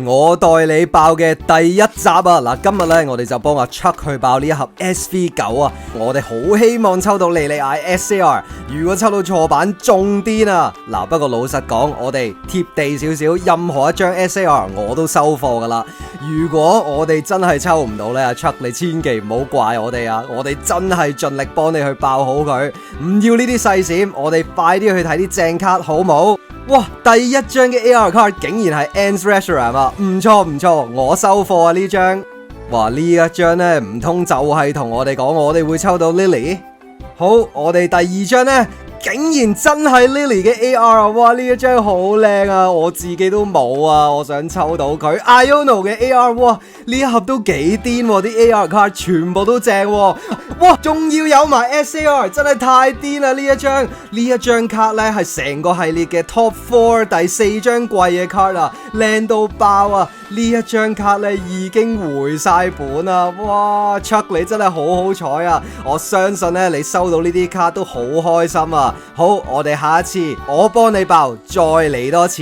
我代你爆嘅第一集啊！嗱，今日呢，我哋就幫阿 Chuck 去爆呢一盒 SV9啊！我哋好希望抽到莉莉艾 SAR， 如果抽到錯版仲癲啊！嗱，不過老實講，我哋貼地少少，任何一張 SAR 我都收貨噶啦。如果我哋真係抽唔到呢，阿 Chuck 你千祈唔好怪我哋啊！我哋真係盡力幫你去爆好佢，唔要呢啲細閃，我哋快啲去睇啲正卡好冇？哇！第一張嘅 AR 卡竟然係 Anne's Restaurant 啊，唔錯，我收貨啊呢張。哇！呢一張呢，唔通就係同我哋講我哋會抽到 Lily？ 好，我哋第二張呢，竟然真係 Lily 嘅 AR 啊！哇！呢一張好靚啊，我自己都冇啊，我想抽到佢。Iono 嘅 AR， 哇！呢一盒都幾癲喎，啲 AR 卡全部都正喎。哇，仲要有埋 SAR， 真係太癲啦！呢一張卡呢係成個系列嘅 Top 4第4張貴嘅卡啊，靚到爆啊！呢一張卡呢已經回晒本啦！哇 ，Chuck 你真係好彩啊！我相信呢，你收到呢啲卡都好開心啊！好，我哋下一次我幫你爆，再嚟多次。